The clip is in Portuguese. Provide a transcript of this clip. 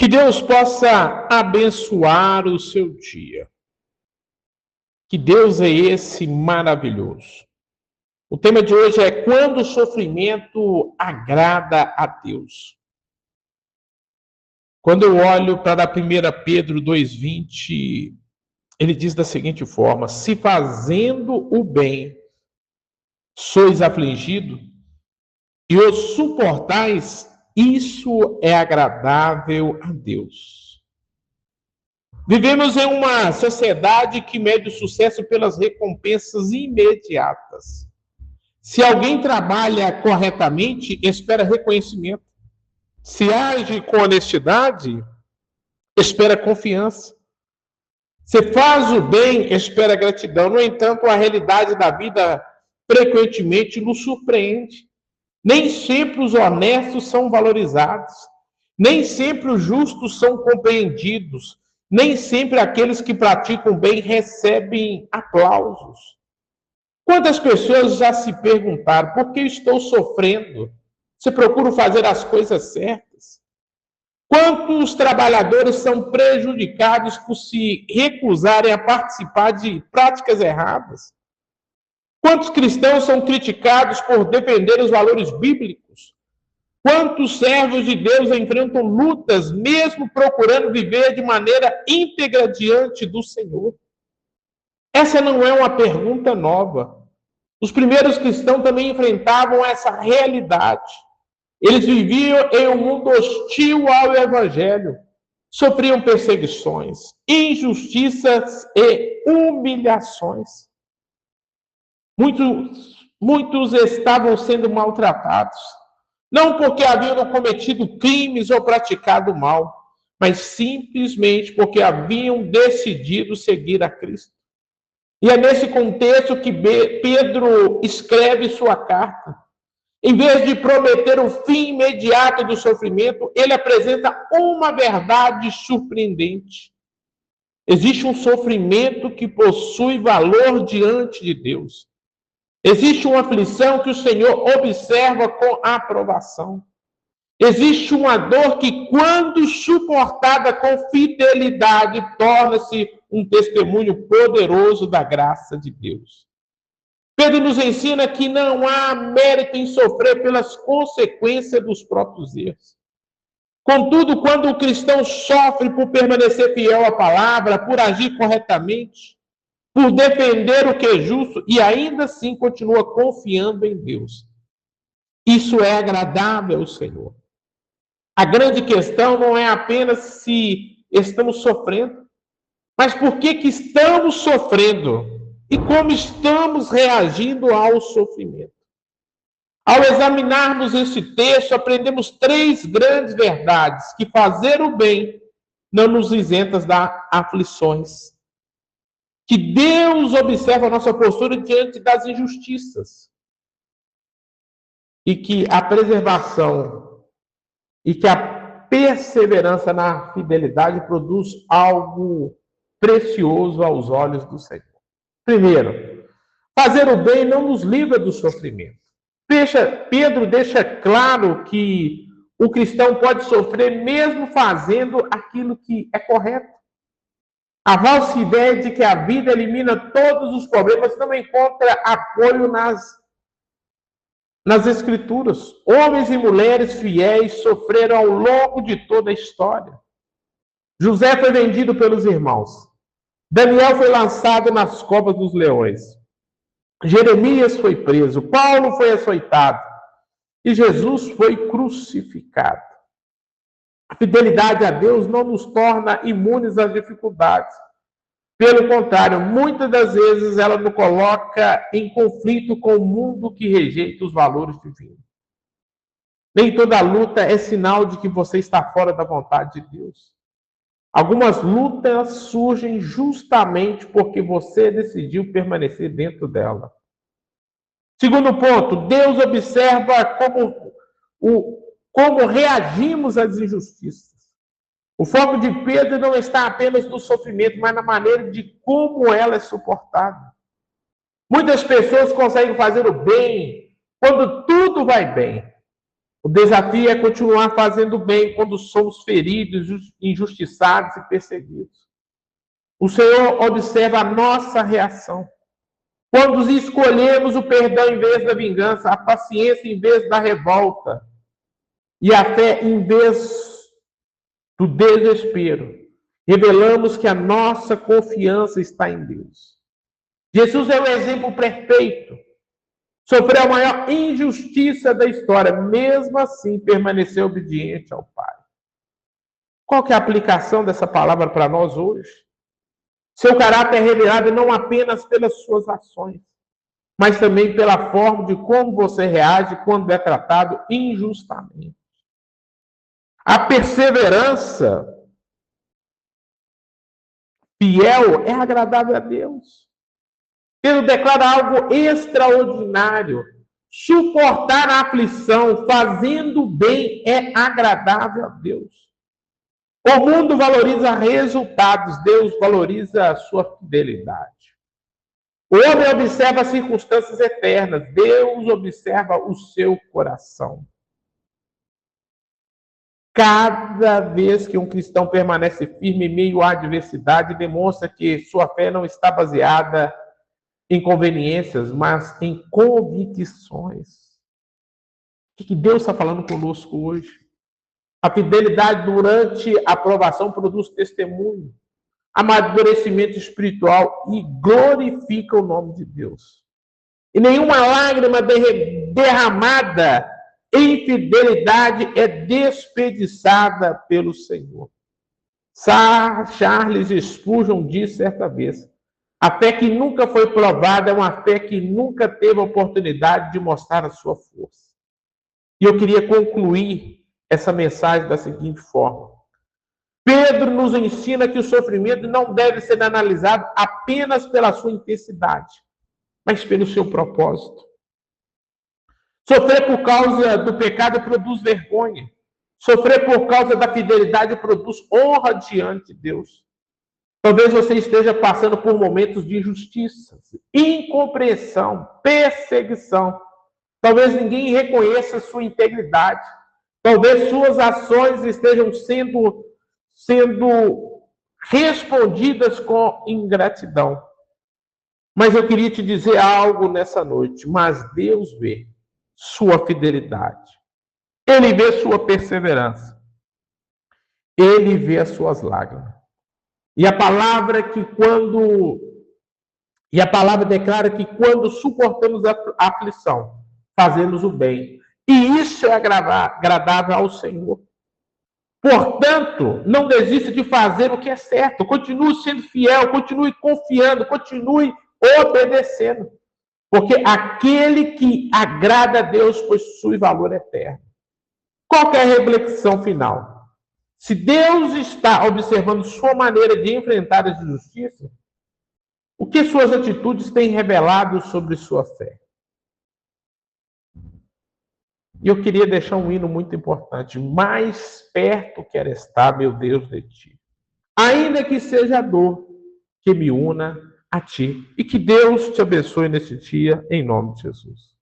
Que Deus possa abençoar o seu dia. Que Deus é esse maravilhoso. O tema de hoje é quando o sofrimento agrada a Deus. Quando eu olho para 1 Pedro 2,20, ele diz da seguinte forma: se fazendo o bem sois afligido e o suportais, isso é agradável a Deus. Vivemos em uma sociedade que mede o sucesso pelas recompensas imediatas. Se alguém trabalha corretamente, espera reconhecimento. Se age com honestidade, espera confiança. Se faz o bem, espera gratidão. No entanto, a realidade da vida frequentemente nos surpreende. Nem sempre os honestos são valorizados. Nem sempre os justos são compreendidos. Nem sempre aqueles que praticam bem recebem aplausos. Quantas pessoas já se perguntaram por que estou sofrendo? Se procuro fazer as coisas certas? Quantos trabalhadores são prejudicados por se recusarem a participar de práticas erradas? Quantos cristãos são criticados por defender os valores bíblicos? Quantos servos de Deus enfrentam lutas, mesmo procurando viver de maneira íntegra diante do Senhor? Essa não é uma pergunta nova. Os primeiros cristãos também enfrentavam essa realidade. Eles viviam em um mundo hostil ao Evangelho, sofriam perseguições, injustiças e humilhações. Muitos estavam sendo maltratados, não porque haviam cometido crimes ou praticado mal, mas simplesmente porque haviam decidido seguir a Cristo. E é nesse contexto que Pedro escreve sua carta. Em vez de prometer o fim imediato do sofrimento, ele apresenta uma verdade surpreendente. Existe um sofrimento que possui valor diante de Deus. Existe uma aflição que o Senhor observa com aprovação. Existe uma dor que, quando suportada com fidelidade, torna-se um testemunho poderoso da graça de Deus. Pedro nos ensina que não há mérito em sofrer pelas consequências dos próprios erros. Contudo, quando o cristão sofre por permanecer fiel à palavra, por agir corretamente, por defender o que é justo e ainda assim continua confiando em Deus, isso é agradável ao Senhor. A grande questão não é apenas se estamos sofrendo, mas por que estamos sofrendo e como estamos reagindo ao sofrimento. Ao examinarmos esse texto, aprendemos 3 grandes verdades: que fazer o bem não nos isenta das aflições, que Deus observa a nossa postura diante das injustiças, e que a preservação e que a perseverança na fidelidade produz algo precioso aos olhos do Senhor. Primeiro, fazer o bem não nos livra do sofrimento. Pedro deixa claro que o cristão pode sofrer mesmo fazendo aquilo que é correto. A falsa ideia de que a vida elimina todos os problemas não encontra apoio nas Escrituras. Homens e mulheres fiéis sofreram ao longo de toda a história. José foi vendido pelos irmãos. Daniel foi lançado nas covas dos leões. Jeremias foi preso. Paulo foi açoitado. E Jesus foi crucificado. A fidelidade a Deus não nos torna imunes às dificuldades. Pelo contrário, muitas das vezes ela nos coloca em conflito com o mundo que rejeita os valores divinos. Nem toda luta é sinal de que você está fora da vontade de Deus. Algumas lutas surgem justamente porque você decidiu permanecer dentro dela. Segundo ponto, Deus observa como reagimos às injustiças. O foco de Pedro não está apenas no sofrimento, mas na maneira de como ela é suportada. Muitas pessoas conseguem fazer o bem quando tudo vai bem. O desafio é continuar fazendo bem quando somos feridos, injustiçados e perseguidos. O Senhor observa a nossa reação. Quando escolhemos o perdão em vez da vingança, a paciência em vez da revolta e a fé em vez do desespero, revelamos que a nossa confiança está em Deus. Jesus é o exemplo perfeito. Sofreu a maior injustiça da história, mesmo assim permaneceu obediente ao Pai. Qual que é a aplicação dessa palavra para nós hoje? Seu caráter é revelado não apenas pelas suas ações, mas também pela forma de como você reage quando é tratado injustamente. A perseverança fiel é agradável a Deus. Pedro declara algo extraordinário. Suportar a aflição, fazendo bem, é agradável a Deus. O mundo valoriza resultados, Deus valoriza a sua fidelidade. O homem observa as circunstâncias eternas, Deus observa o seu coração. Cada vez que um cristão permanece firme em meio à adversidade, demonstra que sua fé não está baseada em conveniências, mas em convicções. O que Deus está falando conosco hoje? A fidelidade durante a provação produz testemunho, amadurecimento espiritual e glorifica o nome de Deus. E nenhuma lágrima derramada em fidelidade é desperdiçada pelo Senhor. Charles Spurgeon disse certa vez: a fé que nunca foi provada é uma fé que nunca teve a oportunidade de mostrar a sua força. E eu queria concluir essa mensagem da seguinte forma. Pedro nos ensina que o sofrimento não deve ser analisado apenas pela sua intensidade, mas pelo seu propósito. Sofrer por causa do pecado produz vergonha. Sofrer por causa da fidelidade produz honra diante de Deus. Talvez você esteja passando por momentos de injustiça, incompreensão, perseguição. Talvez ninguém reconheça sua integridade. Talvez suas ações estejam sendo respondidas com ingratidão. Mas eu queria te dizer algo nessa noite. Mas Deus vê sua fidelidade. Ele vê sua perseverança. Ele vê as suas lágrimas. E a palavra declara que quando suportamos a aflição, fazemos o bem. E isso é agradável ao Senhor. Portanto, não desista de fazer o que é certo. Continue sendo fiel, continue confiando, continue obedecendo. Porque aquele que agrada a Deus possui valor eterno. Qual é a reflexão final? Se Deus está observando sua maneira de enfrentar as injustiças, o que suas atitudes têm revelado sobre sua fé? E eu queria deixar um hino muito importante. Mais perto quero estar, meu Deus, de ti. Ainda que seja a dor que me una a ti. E que Deus te abençoe nesse dia, em nome de Jesus.